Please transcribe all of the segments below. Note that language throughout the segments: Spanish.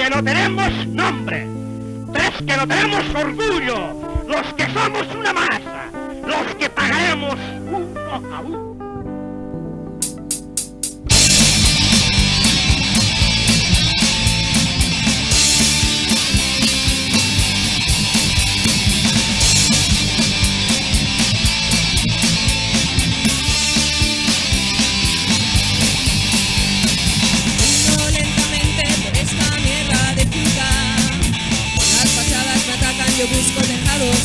que no tenemos nombre, 3 que no tenemos orgullo, los que somos una masa, los que pagaremos uno a uno. Yo busco tejados,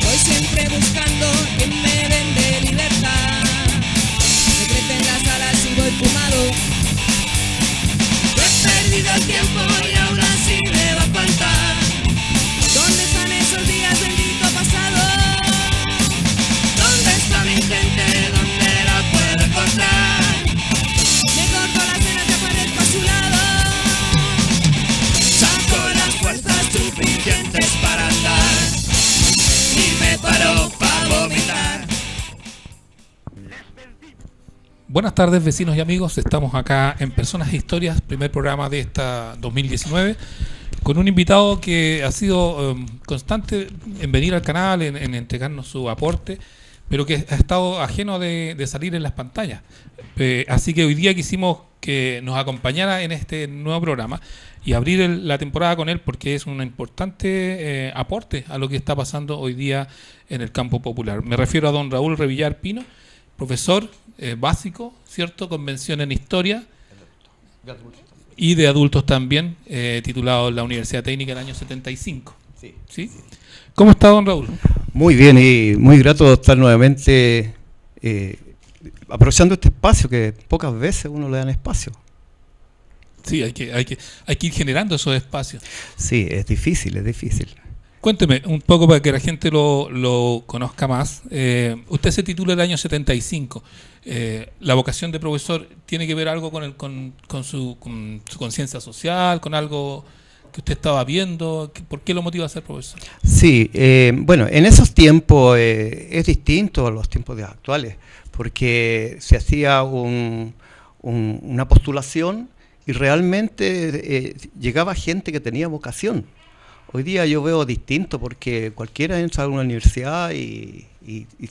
voy siempre buscando quien me vende libertad. Me crecen las alas y voy fumado. Yo he perdido el tiempo y ahora sí me va a faltar. ¿Dónde están esos días, bendito pasado? ¿Dónde está mi gente? ¿Dónde la puedo encontrar? Me corto las venas y aparezco a su lado. Saco las fuerzas suficientes para andar y me paro para vomitar. Buenas tardes, vecinos y amigos. Estamos acá en Personas e Historias, primer programa de esta 2019, con un invitado que ha sido constante en venir al canal, en entregarnos su aporte, pero que ha estado ajeno de salir en las pantallas. Así que hoy día quisimos que nos acompañara en este nuevo programa y abrir la temporada con él, porque es un importante aporte a lo que está pasando hoy día en el campo popular. Me refiero a don Raúl Revillar Pino, profesor básico, ¿cierto? Convención en Historia y de adultos también, titulado en la Universidad Técnica en el año 75. ¿Sí? ¿Cómo está, don Raúl? Muy bien y muy grato estar nuevamente aprovechando este espacio que pocas veces uno le dan espacio. Sí, hay que ir generando esos espacios. Sí, es difícil. Cuénteme un poco para que la gente lo conozca más. Usted se titula el año 75. La vocación de profesor tiene que ver algo con su conciencia social, con algo que usted estaba viendo. ¿Por qué lo motiva a ser profesor? Sí, bueno, en esos tiempos es distinto a los tiempos actuales, porque se hacía una postulación y realmente llegaba gente que tenía vocación. Hoy día yo veo distinto, porque cualquiera entra a una universidad y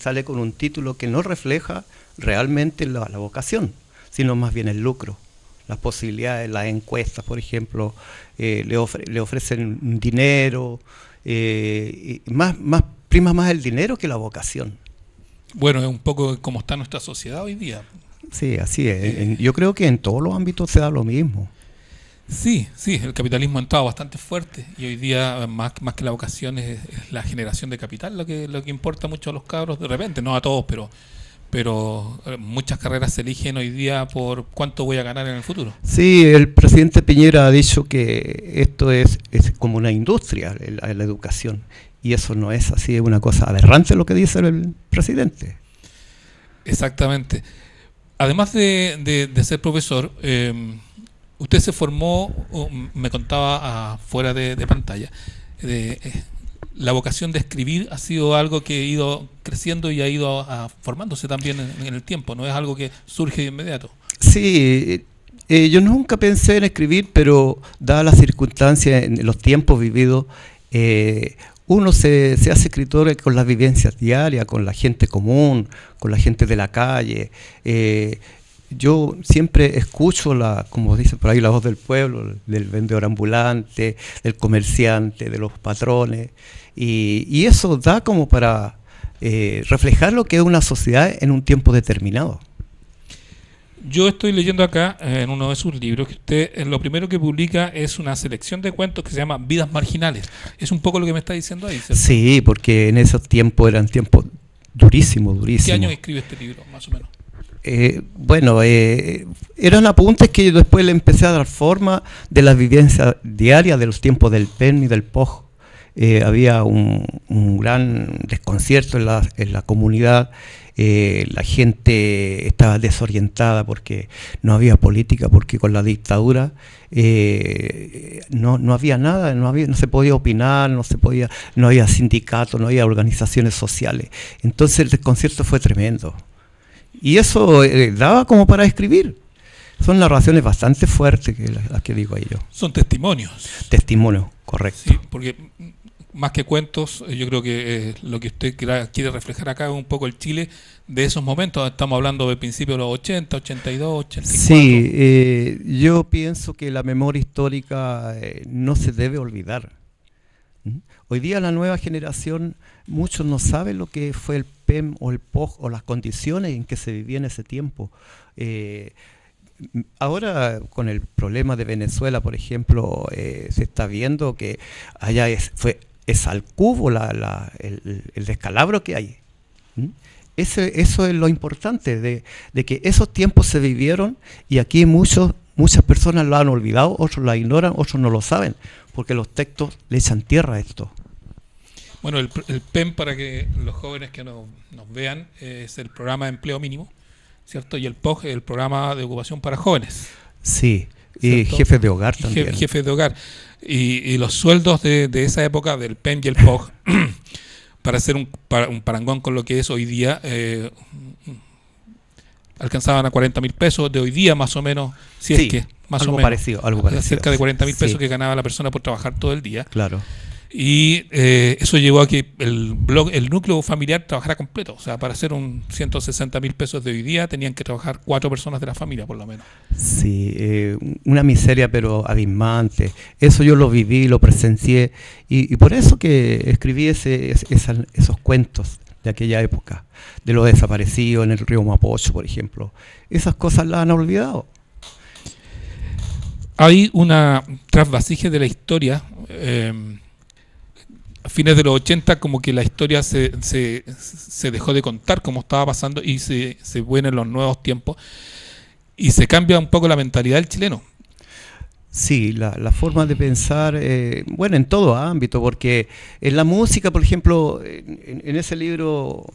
sale con un título que no refleja realmente la vocación, sino más bien el lucro. Las posibilidades, las encuestas, por ejemplo, le ofrecen dinero, y prima más el dinero que la vocación. Bueno, es un poco como está nuestra sociedad hoy día. Sí, así es. Yo creo que en todos los ámbitos se da lo mismo. Sí, el capitalismo ha entrado bastante fuerte y hoy día más que la vocación es la generación de capital lo que importa mucho a los cabros, de repente, no a todos, pero muchas carreras se eligen hoy día por cuánto voy a ganar en el futuro. Sí, el presidente Piñera ha dicho que esto es como una industria, la educación, y eso no es así, es una cosa aberrante lo que dice el presidente. Exactamente. Además de ser profesor, usted se formó, me contaba fuera de pantalla, la vocación de escribir ha sido algo que ha ido creciendo y ha ido formándose también en el tiempo, no es algo que surge de inmediato. Sí, yo nunca pensé en escribir, pero dadas las circunstancias, en los tiempos vividos, uno se hace escritor con las vivencias diarias, con la gente común, con la gente de la calle. Yo siempre escucho, como dicen por ahí, la voz del pueblo, del vendedor ambulante, del comerciante, de los patrones, y eso da como para reflejar lo que es una sociedad en un tiempo determinado. Yo estoy leyendo acá en uno de sus libros que usted lo primero que publica es una selección de cuentos que se llama Vidas Marginales. Es un poco lo que me está diciendo ahí, ¿cierto? Sí, porque en esos tiempos eran tiempos durísimos. ¿Qué año escribe este libro, más o menos? Eran apuntes que yo después le empecé a dar forma de la vivencia diaria de los tiempos del PEN y del POJ. Había un gran desconcierto en la comunidad. La gente estaba desorientada porque no había política, porque con la dictadura no había nada, no se podía opinar, no había sindicatos, no había organizaciones sociales. Entonces el desconcierto fue tremendo. Y eso daba como para escribir. Son narraciones bastante fuertes que las que digo ahí yo. Son testimonios. Testimonio, correcto. Sí, porque más que cuentos, yo creo que lo que usted quiere reflejar acá es un poco el Chile de esos momentos. Estamos hablando del principio de los 80, 82, 84. Sí, yo pienso que la memoria histórica no se debe olvidar. Hoy día la nueva generación, muchos no saben lo que fue el PEM o el POG o las condiciones en que se vivía en ese tiempo. Ahora con el problema de Venezuela, por ejemplo, se está viendo que allá es al cubo el descalabro que hay. Eso es lo importante, de que esos tiempos se vivieron y aquí muchas personas lo han olvidado, otros la ignoran, otros no lo saben, porque los textos le echan tierra a esto. Bueno, el PEM, para que los jóvenes que nos vean, es el programa de empleo mínimo, ¿cierto? Y el POG es el programa de ocupación para jóvenes. Sí, y jefes de hogar también. Jefes de hogar. Y los sueldos de esa época, del PEM y el POG, para hacer un parangón con lo que es hoy día, alcanzaban a 40.000 pesos de hoy día, más o menos, si sí, es que, más algo o menos. Algo parecido. Cerca de 40.000 pesos sí. que ganaba la persona por trabajar todo el día. Claro. Y eso llevó a que el núcleo familiar trabajara completo. O sea, para hacer un 160.000 pesos de hoy día tenían que trabajar 4 personas de la familia, por lo menos. Sí, una miseria pero abismante. Eso yo lo viví, lo presencié y por eso que escribí esos cuentos de aquella época, de los desaparecidos en el río Mapocho, por ejemplo. Esas cosas las han olvidado. Hay una trasvasije de la historia. A fines de los 80 como que la historia se dejó de contar como estaba pasando y se vienen los nuevos tiempos y se cambia un poco la mentalidad del chileno. Sí, la forma de pensar, bueno, en todo ámbito, porque en la música, por ejemplo, en ese libro,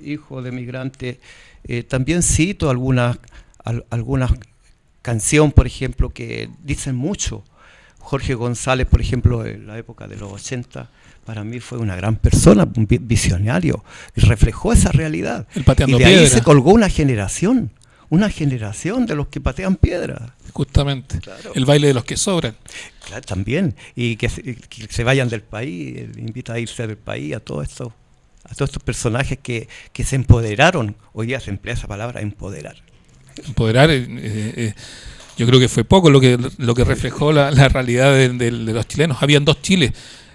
Hijo de Migrante, también cito algunas canciones, por ejemplo, que dicen mucho. Jorge González, por ejemplo, en la época de los 80, para mí fue una gran persona, un visionario, y reflejó esa realidad. El pateando y de ahí piedra. se colgó una generación de los que patean piedra. Justamente, Claro. el baile de los que sobran. Claro, también, y que se vayan del país, invita a irse del país a todos estos personajes que se empoderaron. Hoy día se emplea esa palabra, empoderar. Empoderar, yo creo que fue poco lo que reflejó la realidad de los chilenos. Habían dos Chiles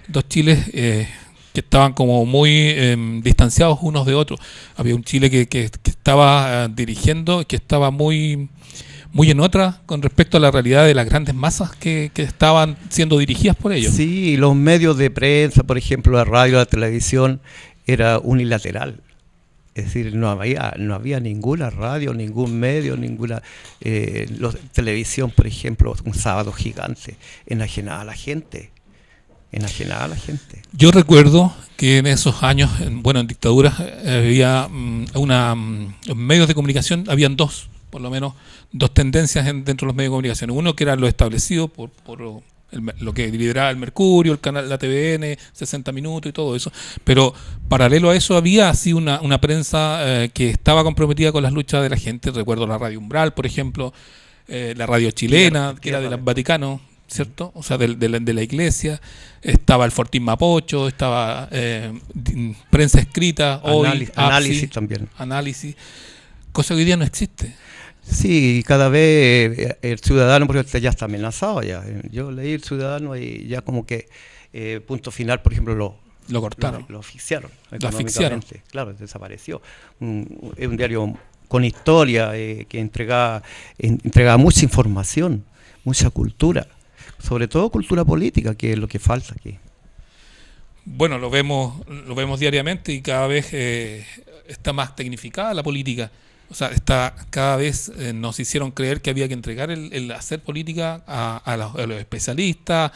que estaban como muy distanciados unos de otros. Había un Chile que estaba dirigiendo, que estaba muy en otra con respecto a la realidad de las grandes masas que estaban siendo dirigidas por ellos. Sí, los medios de prensa, por ejemplo, la radio, la televisión, era unilateral. Es decir, no había ninguna radio, ningún medio, ninguna televisión, por ejemplo, un sábado gigante, enajenada a la gente. Yo recuerdo que en esos años, en dictaduras, había medios de comunicación, habían por lo menos dos tendencias dentro de los medios de comunicación. Uno que era lo establecido por lo que lideraba el Mercurio, el canal, la TVN, 60 Minutos y todo eso. Pero paralelo a eso había así una prensa que estaba comprometida con las luchas de la gente. Recuerdo la Radio Umbral, por ejemplo, la radio chilena, que era del Vaticano, ¿cierto? O sea, de la iglesia. Estaba el Fortín Mapocho, estaba prensa escrita, hoy, análisis también. Análisis, cosa que hoy día no existe. Sí, cada vez el ciudadano, porque ya está amenazado ya. Yo leí El Ciudadano y ya como que Punto Final, por ejemplo, lo cortaron. Lo asfixiaron. Lo asfixiaron. Claro, desapareció. Es un diario con historia que entregaba mucha información, mucha cultura, sobre todo cultura política, que es lo que falta aquí. Bueno, lo vemos diariamente y cada vez está más tecnificada la política. O sea, cada vez nos hicieron creer que había que entregar el hacer política a los especialistas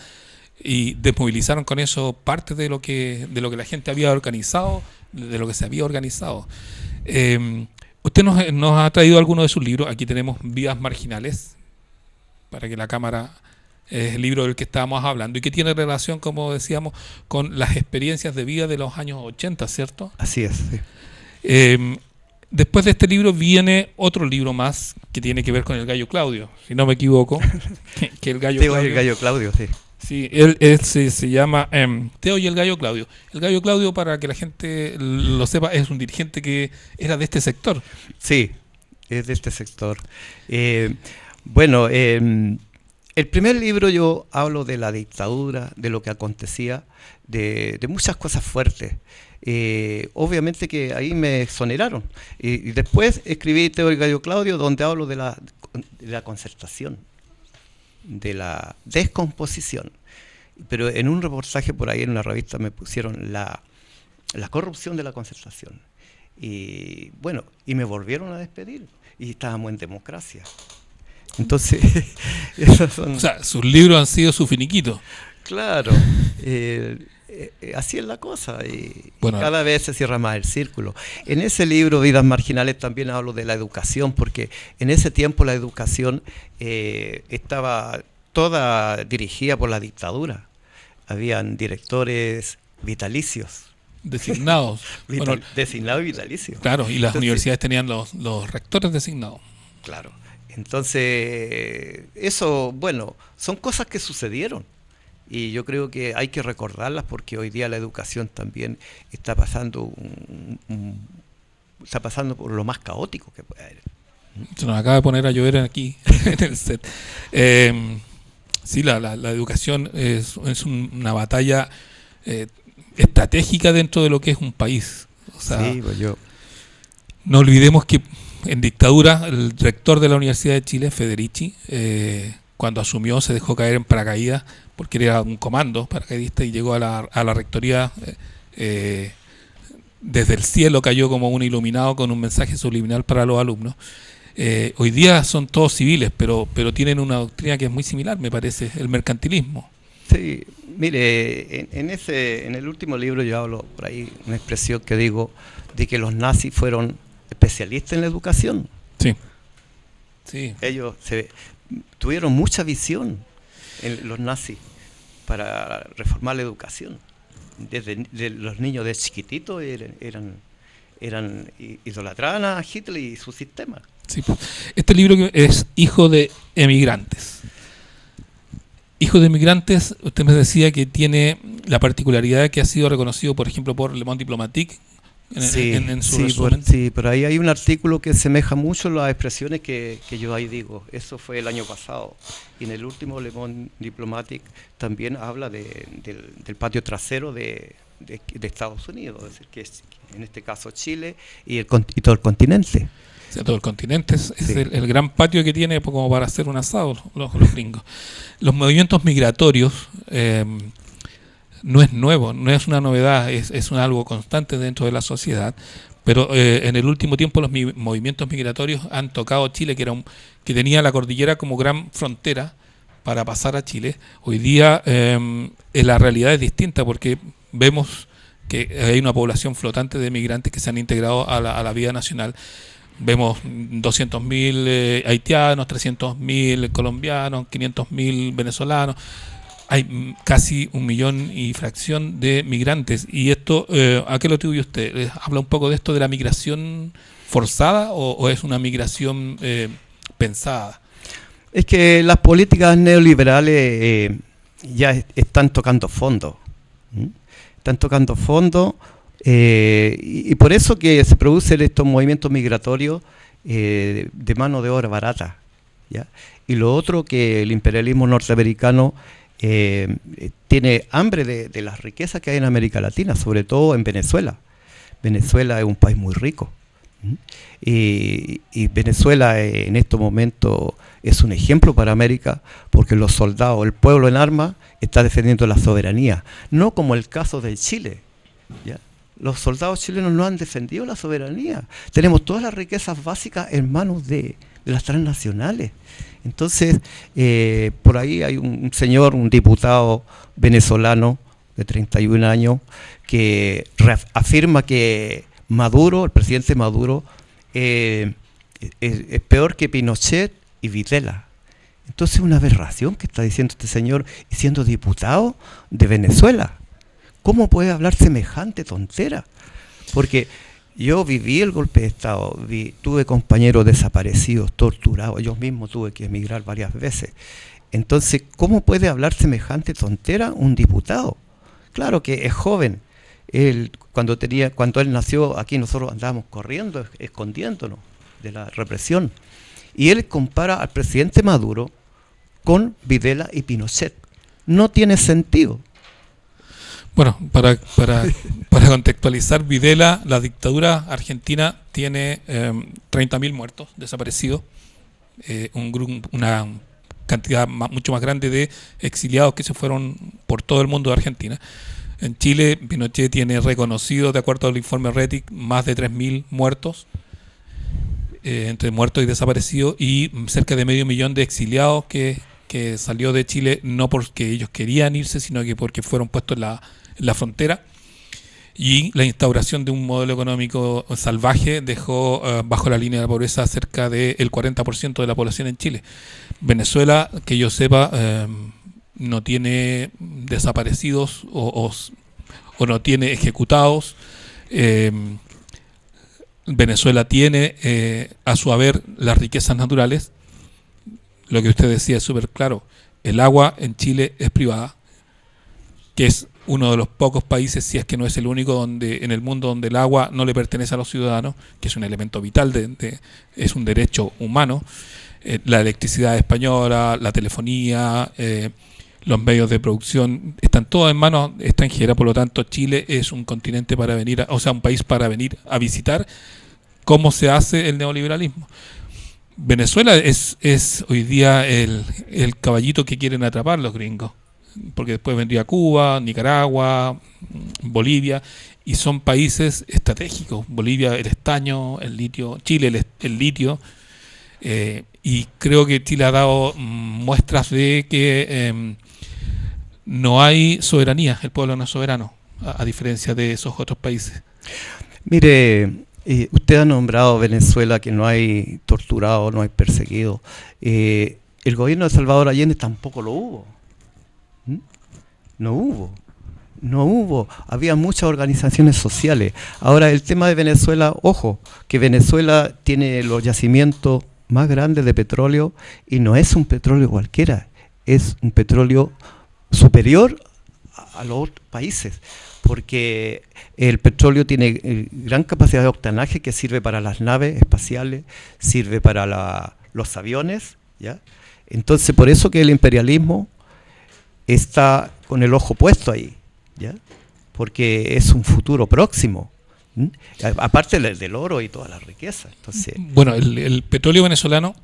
y desmovilizaron con eso parte de lo que la gente había organizado, de lo que se había organizado. Usted nos ha traído alguno de sus libros. Aquí tenemos Vidas Marginales, para que la cámara es el libro del que estábamos hablando y que tiene relación, como decíamos, con las experiencias de vida de los años 80, ¿cierto? Así es, sí. después de este libro viene otro libro más que tiene que ver con el gallo Claudio, si no me equivoco, que el gallo Teo Claudio. y el gallo Claudio, sí. Sí, él se llama Teo y el gallo Claudio. El gallo Claudio, para que la gente lo sepa, es un dirigente que era de este sector. Sí, es de este sector. Bueno, el primer libro yo hablo de la dictadura, de lo que acontecía, de muchas cosas fuertes. Obviamente que ahí me exoneraron. Y después escribí Teo y el gallo Claudio, donde hablo de la concertación, de la descomposición. Pero en un reportaje por ahí en una revista me pusieron la corrupción de la concertación. Y bueno, y me volvieron a despedir. Y estábamos en democracia. Entonces, esos son... O sea, sus libros han sido su finiquito. Claro, así es la cosa, y Bueno, cada vez se cierra más el círculo. En ese libro, Vidas Marginales, también hablo de la educación, porque en ese tiempo la educación estaba toda dirigida por la dictadura. Habían directores vitalicios. designados. Bueno, Designados y vitalicios. claro, y las Entonces, universidades tenían los rectores designados. Claro. Entonces, eso, bueno, son cosas que sucedieron. Y yo creo que hay que recordarlas porque hoy día la educación también está pasando está pasando por lo más caótico que puede haber. Se nos acaba de poner a llover aquí en el set. Sí, la educación es una batalla estratégica dentro de lo que es un país. O sea, Sí, pues yo. no olvidemos que en dictadura el rector de la Universidad de Chile, Federici, cuando asumió se dejó caer en paracaídas porque era un comando paracaidista y llegó a la rectoría desde el cielo, cayó como un iluminado con un mensaje subliminal para los alumnos. Hoy día son todos civiles, pero tienen una doctrina que es muy similar, me parece, el mercantilismo. Sí, mire, en el último libro yo hablo por ahí una expresión que digo de que los nazis fueron especialistas en la educación. Sí. Sí. Ellos tuvieron mucha visión los nazis para reformar la educación. Desde los niños de chiquititos idolatraban a Hitler y su sistema. Sí. Este libro es Hijo de Emigrantes. Hijo de Emigrantes, usted me decía que tiene la particularidad de que ha sido reconocido, por ejemplo, por Le Monde Diplomatique en su resumen. Sí, pero ahí hay un artículo que semeja mucho a las expresiones que yo ahí digo. Eso fue el año pasado. Y en el último Le Monde Diplomatique también habla del patio trasero de Estados Unidos, es decir, que es, en este caso Chile y todo el continente. O sea, todo el continente es Sí. el gran patio que tiene como para hacer un asado los gringos. Los movimientos migratorios no es nuevo, no es una novedad, es algo constante dentro de la sociedad, pero en el último tiempo los movimientos migratorios han tocado Chile, que tenía la cordillera como gran frontera para pasar a Chile. Hoy día la realidad es distinta porque vemos que hay una población flotante de migrantes que se han integrado a la vida nacional. Vemos 200.000 haitianos, 300.000 colombianos, 500.000 venezolanos. Hay casi 1 millón y fracción de migrantes. ¿Y esto a qué lo atribuye usted? ¿Habla un poco de esto de la migración forzada o es una migración pensada? Es que las políticas neoliberales ya están tocando fondo. Están tocando fondo. Y por eso que se producen estos movimientos migratorios de mano de obra barata, ¿ya? Y lo otro, que el imperialismo norteamericano tiene hambre de las riquezas que hay en América Latina, sobre todo en Venezuela. Venezuela es un país muy rico. Y Venezuela en estos momentos es un ejemplo para América, porque los soldados, el pueblo en armas, está defendiendo la soberanía, no como el caso de Chile, ¿ya? Los soldados chilenos no han defendido la soberanía. Tenemos todas las riquezas básicas en manos de las transnacionales. Entonces, por ahí hay un señor, un diputado venezolano de 31 años, que afirma que Maduro, el presidente Maduro, es peor que Pinochet y Videla. Entonces, es una aberración que está diciendo este señor, y siendo diputado de Venezuela. ¿Cómo puede hablar semejante tontera? Porque Yo viví el golpe de Estado, tuve compañeros desaparecidos, torturados, yo mismo tuve que emigrar varias veces. Entonces, ¿cómo puede hablar semejante tontera un diputado? Claro que es joven. Cuando él nació, aquí nosotros andábamos corriendo, escondiéndonos de la represión. Y él compara al presidente Maduro con Videla y Pinochet. No tiene sentido. Bueno, para contextualizar, Videla, la dictadura argentina tiene 30.000 muertos, desaparecidos, una cantidad mucho más grande de exiliados que se fueron por todo el mundo de Argentina. En Chile, Pinochet tiene reconocido, de acuerdo al informe RETIC, más de 3.000 muertos, entre muertos y desaparecidos, y cerca de 500.000 de exiliados que salió de Chile no porque ellos querían irse, sino que porque fueron puestos en la frontera. Y la instauración de un modelo económico salvaje dejó bajo la línea de la pobreza cerca del 40% de la población en Chile. Venezuela, que yo sepa, no tiene desaparecidos o no tiene ejecutados. Venezuela tiene a su haber las riquezas naturales. Lo que usted decía es súper claro. El agua en Chile es privada, que es uno de los pocos países, si es que no es el único, en el mundo donde el agua no le pertenece a los ciudadanos, que es un elemento vital, es un derecho humano. La electricidad española, la telefonía, los medios de producción, están todos en manos extranjeras. Por lo tanto, Chile es un continente para venir, un país para venir a visitar cómo se hace el neoliberalismo. Venezuela es hoy día el caballito que quieren atrapar los gringos, porque después vendría Cuba, Nicaragua, Bolivia, y son países estratégicos. Bolivia, el estaño, el litio; Chile, el litio, y creo que Chile ha dado muestras de que no hay soberanía, el pueblo no es soberano, a diferencia de esos otros países. Mire, usted ha nombrado Venezuela, que no hay torturado, no hay perseguido. El gobierno de Salvador Allende tampoco lo hubo. No hubo. Había muchas organizaciones sociales. Ahora, el tema de Venezuela, ojo, que Venezuela tiene los yacimientos más grandes de petróleo, y no es un petróleo cualquiera, es un petróleo superior a los otros países, porque el petróleo tiene gran capacidad de octanaje que sirve para las naves espaciales, sirve para los aviones, ¿ya? Entonces, por eso que el imperialismo está con el ojo puesto ahí, ¿ya? Porque es un futuro próximo, aparte del oro y toda la riqueza. Entonces, bueno, el petróleo venezolano,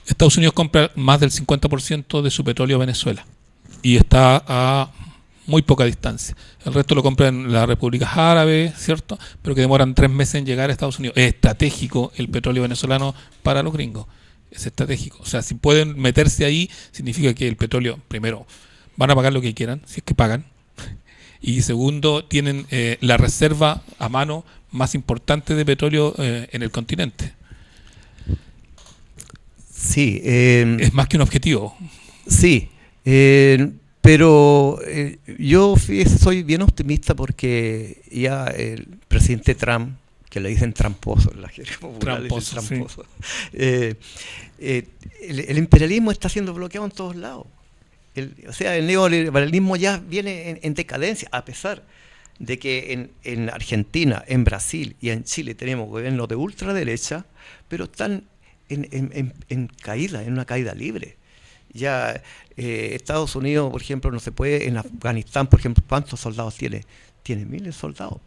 Estados Unidos compra más del 50% de su petróleo a Venezuela, y está a muy poca distancia. El resto lo compra en las repúblicas árabes, ¿cierto? Pero que demoran 3 meses en llegar a Estados Unidos. Es estratégico el petróleo venezolano para los gringos. Es estratégico. O sea, si pueden meterse ahí, significa que el petróleo, primero, van a pagar lo que quieran, si es que pagan. Y segundo, tienen la reserva a mano más importante de petróleo en el continente. Sí. Es más que un objetivo. Sí. Pero yo soy bien optimista, porque ya el presidente Trump, que le dicen tramposo en la jerga popular, tramposo. Sí. El imperialismo está siendo bloqueado en todos lados. El neoliberalismo ya viene en decadencia, a pesar de que en Argentina, en Brasil y en Chile tenemos gobiernos de ultraderecha, pero están en caída, en una caída libre. Ya Estados Unidos, por ejemplo, no se puede. En Afganistán, por ejemplo, ¿cuántos soldados tiene? Tiene 1.000 soldados.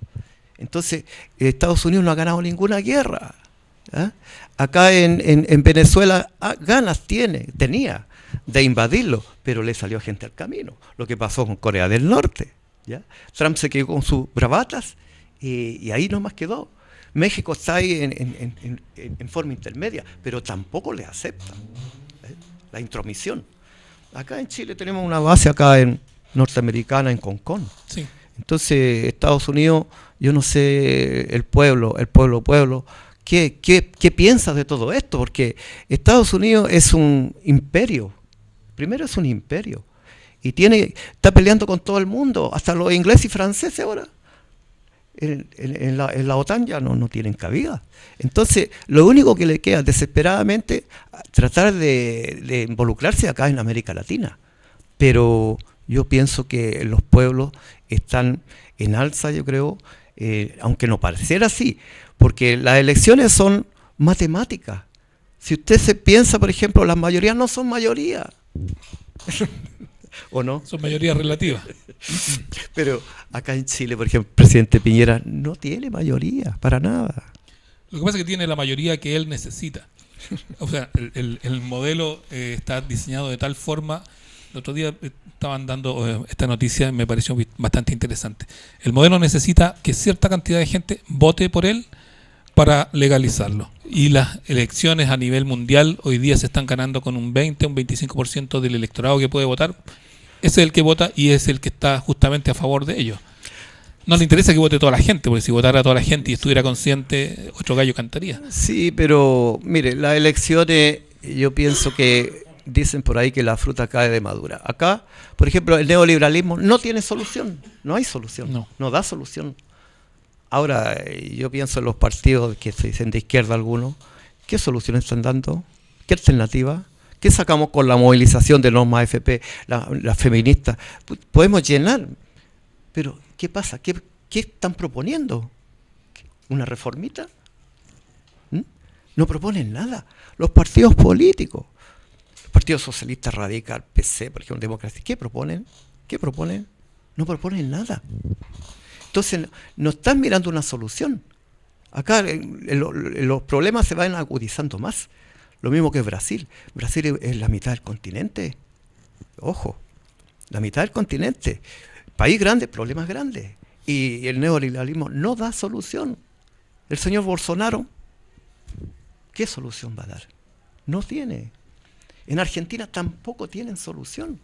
Entonces, Estados Unidos no ha ganado ninguna guerra. Acá en Venezuela ganas tenía de invadirlo, pero le salió gente al camino. Lo que pasó con Corea del Norte, ¿ya? Trump se quedó con sus bravatas y ahí nomás quedó. México está ahí en forma intermedia, pero tampoco le aceptan la intromisión. Acá en Chile tenemos una base norteamericana en Concón. Sí. Entonces, Estados Unidos, yo no sé, el pueblo, ¿qué piensa de todo esto? Porque Estados Unidos es un imperio. Primero es un imperio. Y está peleando con todo el mundo, hasta los ingleses y franceses ahora. en la OTAN ya no tienen cabida. Entonces, lo único que le queda desesperadamente tratar de involucrarse acá en América Latina. Pero yo pienso que los pueblos están en alza, yo creo, aunque no pareciera así, porque las elecciones son matemáticas. Si usted se piensa, por ejemplo, las mayorías no son mayoría. ¿O no? Son mayorías relativas. Pero acá en Chile, por ejemplo, el presidente Piñera no tiene mayoría, para nada. Lo que pasa es que tiene la mayoría que él necesita. O sea, el modelo está diseñado de tal forma. El otro día estaban dando esta noticia y me pareció bastante interesante. El modelo necesita que cierta cantidad de gente vote por él para legalizarlo. Y las elecciones a nivel mundial hoy día se están ganando con un 20, un 25% del electorado que puede votar. Ese es el que vota y es el que está justamente a favor de ellos. No le interesa que vote toda la gente, porque si votara toda la gente y estuviera consciente, otro gallo cantaría. Sí, pero mire, las elecciones, yo pienso que dicen por ahí que la fruta cae de madura. Acá, por ejemplo, el neoliberalismo no tiene solución, no hay solución, no da solución. Ahora, yo pienso en los partidos que se dicen de izquierda algunos, ¿qué soluciones están dando? ¿Qué alternativa? ¿Qué sacamos con la movilización de los más AFP, las feministas? Podemos llenar, pero ¿qué pasa? ¿Qué están proponiendo? ¿Una reformita? No proponen nada. Los partidos políticos, el Partido Socialista Radical, PC, por ejemplo, Democracia, ¿qué proponen? ¿Qué proponen? No proponen nada. Entonces, no están mirando una solución. Acá los problemas se van agudizando más. Lo mismo que Brasil. Brasil es la mitad del continente. Ojo, la mitad del continente. País grande, problemas grandes. Y el neoliberalismo no da solución. El señor Bolsonaro, ¿qué solución va a dar? No tiene. En Argentina tampoco tienen solución.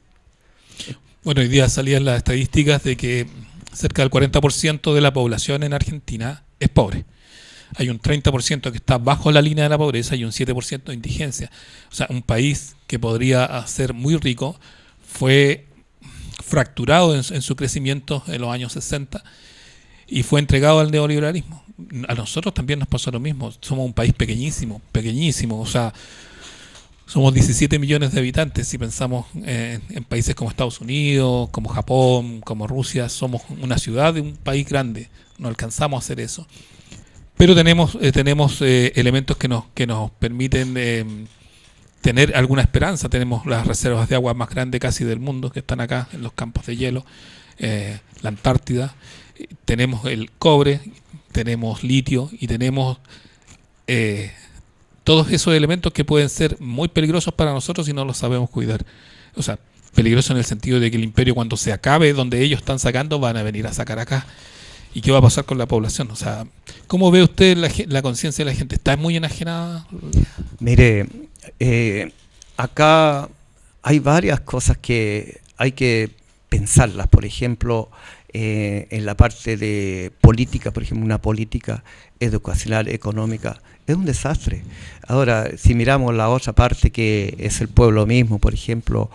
Bueno, hoy día salían las estadísticas de que cerca del 40% de la población en Argentina es pobre. Hay un 30% que está bajo la línea de la pobreza y un 7% de indigencia. O sea, un país que podría ser muy rico fue fracturado en su crecimiento en los años 60 y fue entregado al neoliberalismo. A nosotros también nos pasó lo mismo. Somos un país pequeñísimo. O sea, somos 17 millones de habitantes. Si pensamos en países como Estados Unidos, como Japón, como Rusia, somos una ciudad de un país grande. No alcanzamos a hacer eso. Pero tenemos elementos que nos permiten tener alguna esperanza. Tenemos las reservas de agua más grandes casi del mundo que están acá en los campos de hielo, la Antártida. Tenemos el cobre, tenemos litio y tenemos todos esos elementos que pueden ser muy peligrosos para nosotros si no los sabemos cuidar. O sea, peligroso en el sentido de que el imperio, cuando se acabe donde ellos están sacando, van a venir a sacar acá. ¿Y qué va a pasar con la población? O sea, ¿cómo ve usted la conciencia de la gente? ¿Está muy enajenada? Mire, acá hay varias cosas que hay que pensarlas. Por ejemplo, en la parte de política, por ejemplo, una política educacional, económica, es un desastre. Ahora, si miramos la otra parte, que es el pueblo mismo, por ejemplo,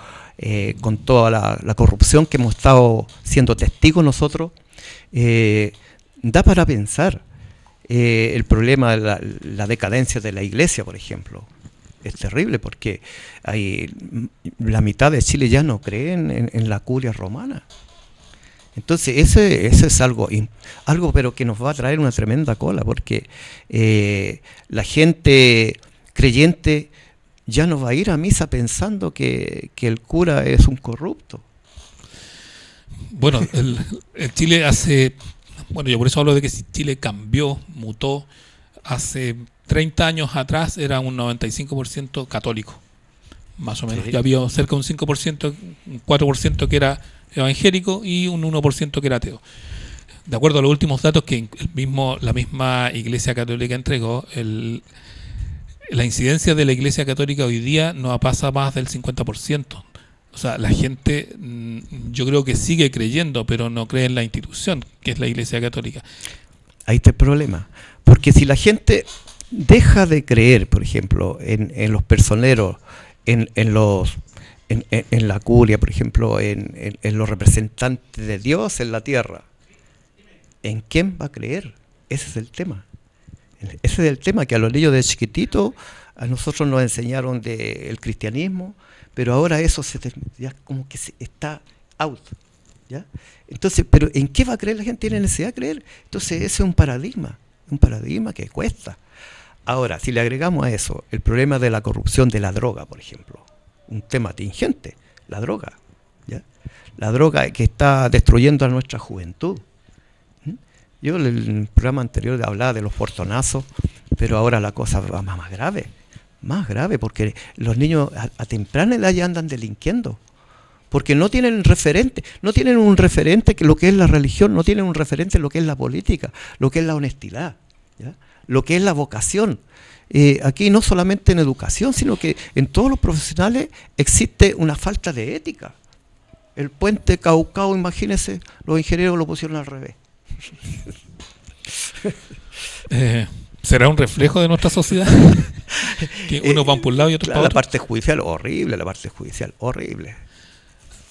con toda la corrupción que hemos estado siendo testigos nosotros, da para pensar. El problema de la decadencia de la iglesia, por ejemplo, es terrible porque la mitad de Chile ya no cree en la curia romana. Entonces ese es algo pero que nos va a traer una tremenda cola, porque la gente creyente ya no va a ir a misa pensando que el cura es un corrupto. Bueno, el Chile yo por eso hablo de que si Chile cambió, mutó. Hace 30 años atrás era un 95% católico, más o menos. Sí. Ya había cerca de un 5%, un 4% que era evangélico y un 1% que era ateo. De acuerdo a los últimos datos que la misma Iglesia Católica entregó, la incidencia de la Iglesia Católica hoy día no pasa más del 50%. O sea, la gente, yo creo que sigue creyendo, pero no cree en la institución, que es la Iglesia Católica. Ahí está el problema. Porque si la gente deja de creer, por ejemplo, en los personeros, en la curia, por ejemplo, en los representantes de Dios en la tierra, ¿en quién va a creer? Ese es el tema. Ese es el tema, que a los niños de chiquitito a nosotros nos enseñaron del cristianismo, pero ahora eso ya como que está out, ¿ya? Entonces, ¿pero en qué va a creer la gente? Tiene necesidad de creer. Entonces ese es un paradigma que cuesta. Ahora, si le agregamos a eso el problema de la corrupción de la droga, por ejemplo, un tema tingente, la droga, ¿ya? La droga que está destruyendo a nuestra juventud. Yo en el programa anterior hablaba de los portonazos, pero ahora la cosa va más grave, porque los niños a temprana edad ya andan delinquiendo, porque no tienen un referente que lo que es la religión, no tienen un referente lo que es la política, lo que es la honestidad, ¿ya? Lo que es la vocación. Aquí no solamente en educación, sino que en todos los profesionales existe una falta de ética. El puente Caucao, imagínense, los ingenieros lo pusieron al revés. ¿Será un reflejo de nuestra sociedad? Que uno va por un lado y otro para la otro. parte judicial horrible.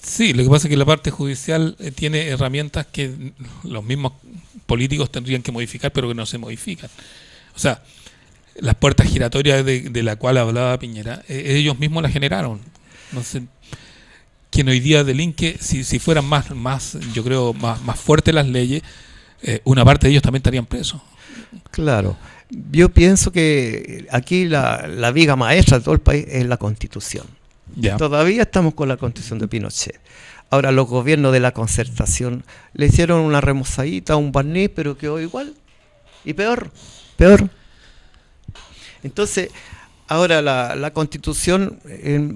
Sí, lo que pasa es que la parte judicial tiene herramientas que los mismos políticos tendrían que modificar, pero que no se modifican. O sea, las puertas giratorias de la cual hablaba Piñera, ellos mismos las generaron. No sé, quien hoy día delinque, si fueran más yo creo, más fuertes las leyes, una parte de ellos también estarían presos. Claro. Yo pienso que aquí la viga maestra de todo el país es la Constitución. Ya. Todavía estamos con la Constitución de Pinochet. Ahora los gobiernos de la concertación le hicieron una remozadita, un barniz, pero quedó igual. Y peor. Entonces, ahora la Constitución,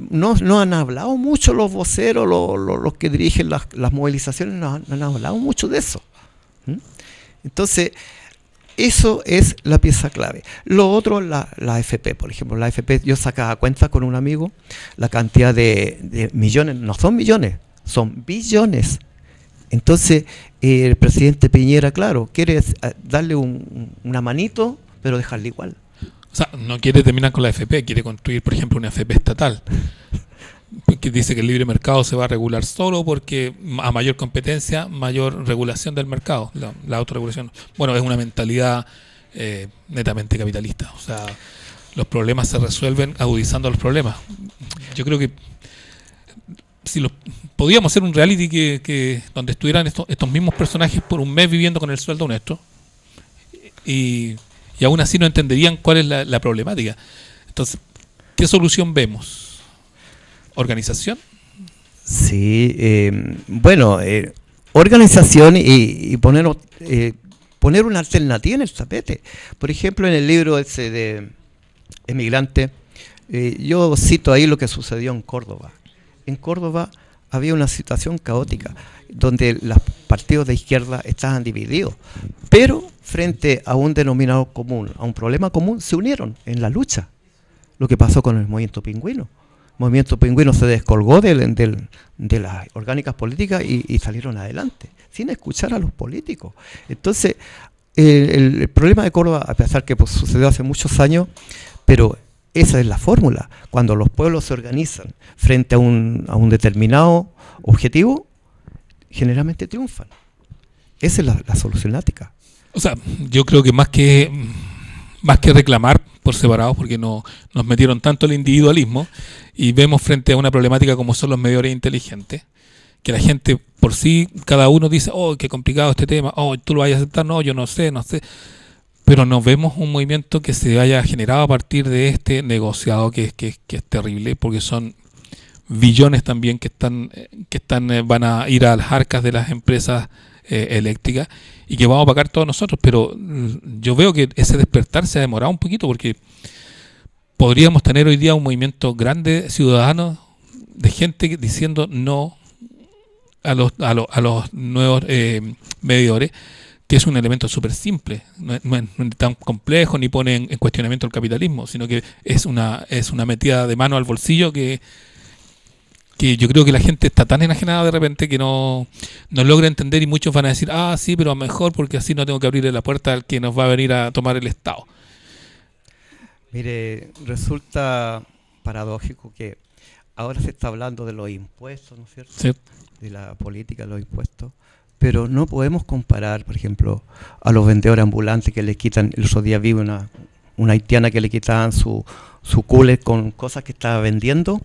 no han hablado mucho los voceros, los que dirigen las movilizaciones, no han hablado mucho de eso. Entonces, eso es la pieza clave. Lo otro, la AFP, por ejemplo. La AFP, yo sacaba cuenta con un amigo, la cantidad de millones, no son millones, son billones. Entonces, el presidente Piñera, claro, quiere darle una manito, pero dejarle igual. O sea, no quiere terminar con la AFP, quiere construir, por ejemplo, una AFP estatal. Que dice que el libre mercado se va a regular solo porque a mayor competencia, mayor regulación del mercado, la autorregulación. Bueno, es una mentalidad netamente capitalista. O sea, los problemas se resuelven agudizando los problemas. Yo creo que si podíamos hacer un reality que donde estuvieran estos mismos personajes por un mes viviendo con el sueldo honesto y aún así no entenderían cuál es la problemática. Entonces, ¿qué solución vemos? ¿Organización? Sí, organización y poner una alternativa en el tapete. Por ejemplo, en el libro ese de Emigrante, yo cito ahí lo que sucedió en Córdoba. En Córdoba había una situación caótica, donde los partidos de izquierda estaban divididos, pero frente a un denominador común, a un problema común, se unieron en la lucha. Lo que pasó con el movimiento pingüino. El movimiento pingüino se descolgó de las orgánicas políticas y salieron adelante, sin escuchar a los políticos. Entonces, el problema de Córdoba, a pesar que sucedió hace muchos años, pero esa es la fórmula. Cuando los pueblos se organizan frente a un determinado objetivo, generalmente triunfan. Esa es la solución lática. O sea, yo creo que más que reclamar por separado, porque nos metieron tanto el individualismo y vemos frente a una problemática como son los medidores inteligentes, que la gente por sí, cada uno dice, oh, qué complicado este tema, oh, tú lo vas a aceptar, no, yo no sé, pero no vemos un movimiento que se haya generado a partir de este negociado que es terrible, porque son billones también que van a ir a las arcas de las empresas eléctricas y que vamos a pagar todos nosotros, pero yo veo que ese despertar se ha demorado un poquito porque podríamos tener hoy día un movimiento grande ciudadano de gente diciendo no a los nuevos medidores, que es un elemento súper simple, no es tan complejo ni pone en cuestionamiento el capitalismo, sino que es una metida de mano al bolsillo que yo creo que la gente está tan enajenada de repente que no logra entender, y muchos van a decir, sí, pero a lo mejor porque así no tengo que abrirle la puerta al que nos va a venir a tomar el Estado. Mire, resulta paradójico que ahora se está hablando de los impuestos, ¿no es cierto? Sí. De la política de los impuestos, pero no podemos comparar, por ejemplo, a los vendedores ambulantes que le quitan, el otro día vi una haitiana que le quitaban su cooler con cosas que estaba vendiendo.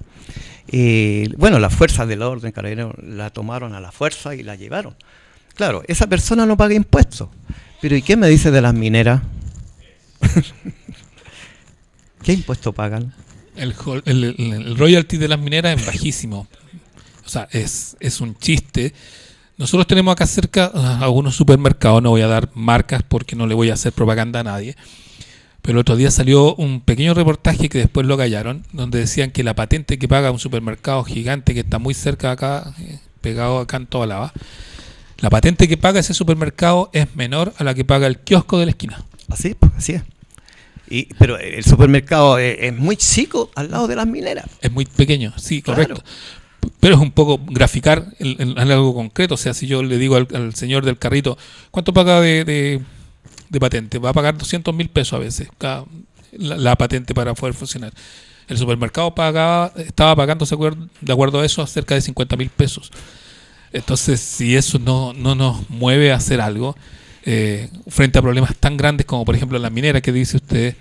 Bueno, las fuerzas del orden, carabineros, la tomaron a la fuerza y la llevaron. Claro, esa persona no paga impuestos, pero ¿y qué me dice de las mineras? ¿Qué impuesto pagan? El royalty de las mineras es bajísimo. O sea, es un chiste. Nosotros tenemos acá cerca algunos supermercados, no voy a dar marcas porque no le voy a hacer propaganda a nadie. Pero el otro día salió un pequeño reportaje que después lo callaron, donde decían que la patente que paga un supermercado gigante que está muy cerca de acá, pegado acá en Tobalaba, la patente que paga ese supermercado es menor a la que paga el kiosco de la esquina. Así, pues, así es. Pero el supermercado es muy chico al lado de las mineras. Es muy pequeño, sí, correcto. Claro. Pero es un poco graficar en algo concreto. O sea, si yo le digo al señor del carrito, ¿cuánto paga de patente? Va a pagar 200.000 pesos a veces la patente para poder funcionar. El supermercado estaba pagando, de acuerdo a eso, cerca de 50.000 pesos. Entonces, si eso no nos mueve a hacer algo, frente a problemas tan grandes como, por ejemplo, la minera que dice usted,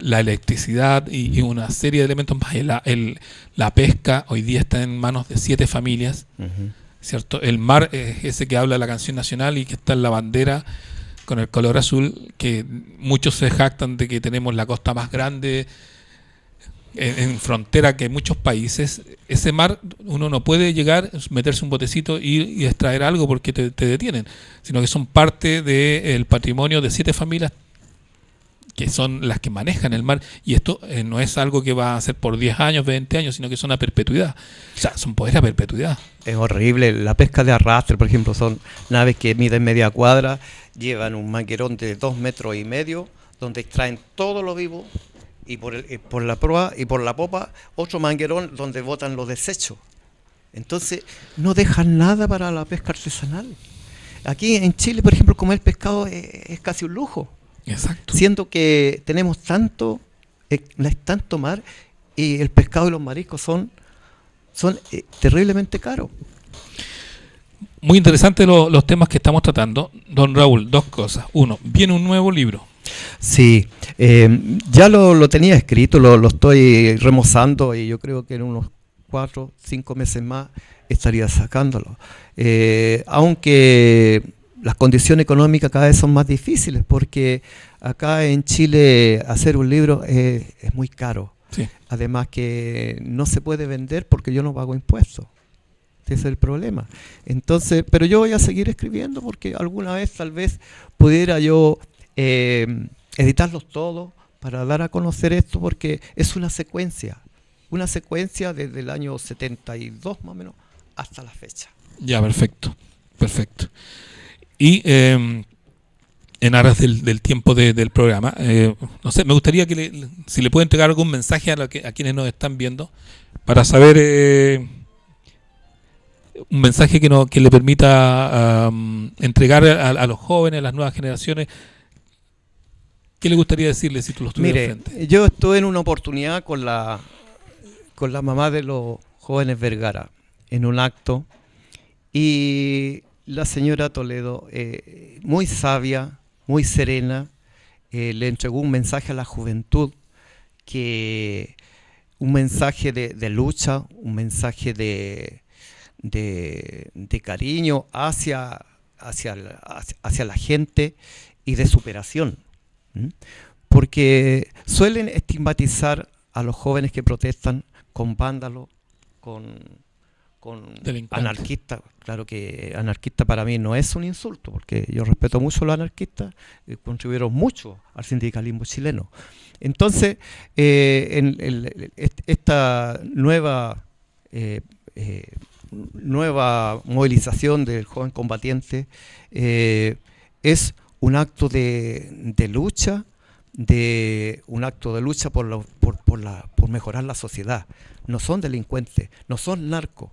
la electricidad y una serie de elementos más, la pesca, hoy día está en manos de 7 familias, ¿cierto? El mar, ese que habla la canción nacional y que está en la bandera con el color azul, que muchos se jactan de que tenemos la costa más grande en frontera que muchos países. Ese mar uno no puede llegar, meterse un botecito y extraer algo porque te detienen, sino que son parte del patrimonio de 7 familias que son las que manejan el mar, y esto no es algo que va a ser por 10 años, 20 años, sino que son a perpetuidad. O sea, son poderes a perpetuidad. Es horrible. La pesca de arrastre, por ejemplo, son naves que miden media cuadra, llevan un manguerón de 2,5 metros, donde extraen todo lo vivo, y por la proa y por la popa, otro manguerón donde botan los desechos. Entonces, no dejan nada para la pesca artesanal. Aquí en Chile, por ejemplo, comer pescado es casi un lujo. Exacto. Siendo que tenemos tanto mar, y el pescado y los mariscos son terriblemente caros. Muy interesantes los temas que estamos tratando. Don Raúl, 2 cosas. 1, viene un nuevo libro. Sí, ya lo tenía escrito, lo estoy remozando, y yo creo que en unos 4, 5 meses más estaría sacándolo. Aunque las condiciones económicas cada vez son más difíciles, porque acá en Chile hacer un libro es muy caro. Sí. Además que no se puede vender porque yo no pago impuestos. Ese es el problema. Entonces, pero yo voy a seguir escribiendo porque alguna vez tal vez pudiera yo editarlos todos para dar a conocer esto, porque es una secuencia desde el año 72 más o menos hasta la fecha. Ya, perfecto. Y en aras del tiempo del programa, no sé, me gustaría que si le puede entregar algún mensaje a quienes nos están viendo, para saber un mensaje que le permita entregar a los jóvenes, a las nuevas generaciones. ¿Qué le gustaría decirle si tú lo estuvieras frente? Mire, yo estuve en una oportunidad con la mamá de los jóvenes Vergara en un acto, y la señora Toledo, muy sabia, muy serena, le entregó un mensaje a la juventud, un mensaje de lucha, un mensaje de cariño hacia la gente y de superación. Porque suelen estigmatizar a los jóvenes que protestan con vándalos, con anarquistas. Claro que anarquista para mí no es un insulto, porque yo respeto mucho a los anarquistas, contribuyeron mucho al sindicalismo chileno. Entonces, esta nueva movilización del joven combatiente es un acto de lucha, por mejorar la sociedad. No son delincuentes, no son narcos.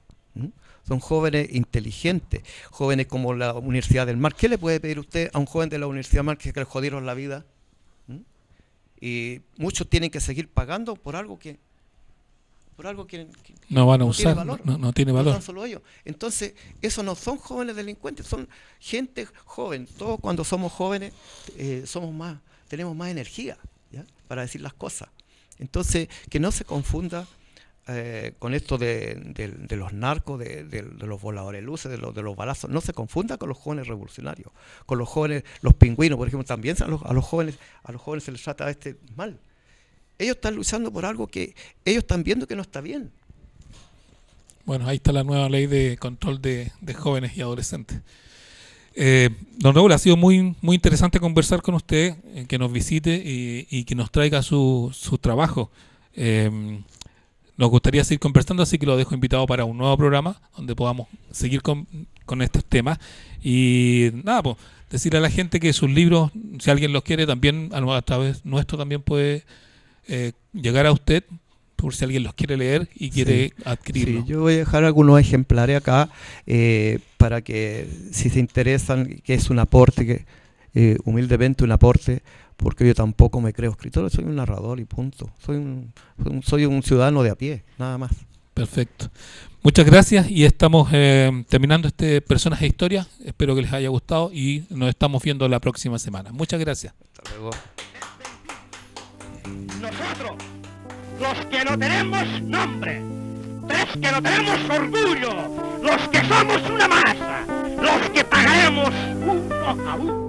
Son jóvenes inteligentes, jóvenes como la Universidad del Mar. ¿Qué le puede pedir usted a un joven de la Universidad del Mar que le jodieron la vida? Y muchos tienen que seguir pagando por algo que por algo que no van a no usar, tiene valor. no tiene No valor. tan solo ellos. Entonces, esos no son jóvenes delincuentes, son gente joven. Todos cuando somos jóvenes tenemos más energía, ¿ya? Para decir las cosas. Entonces, que no se confunda con esto de los narcos, de los voladores de luces, de los balazos. No se confunda con los jóvenes revolucionarios, con los jóvenes, los pingüinos, por ejemplo, también a los jóvenes se les trata mal. Ellos están luchando por algo que ellos están viendo que no está bien. Bueno, ahí está la nueva ley de control de jóvenes y adolescentes. Don Raúl, ha sido muy, muy interesante conversar con usted, que nos visite y que nos traiga su trabajo. Nos gustaría seguir conversando, así que lo dejo invitado para un nuevo programa donde podamos seguir con estos temas. Y nada, pues decirle a la gente que sus libros, si alguien los quiere, también a través nuestro también puede llegar a usted, por si alguien los quiere leer y quiere adquirirlo. Sí, yo voy a dejar algunos ejemplares acá para que, si se interesan, que es un aporte, humildemente un aporte, porque yo tampoco me creo escritor, soy un narrador y punto. Soy un ciudadano de a pie, nada más. Perfecto. Muchas gracias y estamos terminando este Personas e Historias. Espero que les haya gustado y nos estamos viendo la próxima semana. Muchas gracias. Hasta luego. Nosotros, los que no tenemos nombre, los que no tenemos orgullo, los que somos una masa, los que pagaremos uno a uno.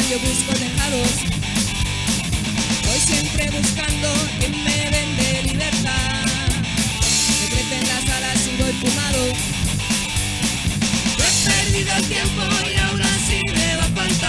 Yo busco tejados, voy siempre buscando quien me vende libertad. Me crecen las alas y voy fumado. Yo he perdido el tiempo y ahora sí me va a faltar.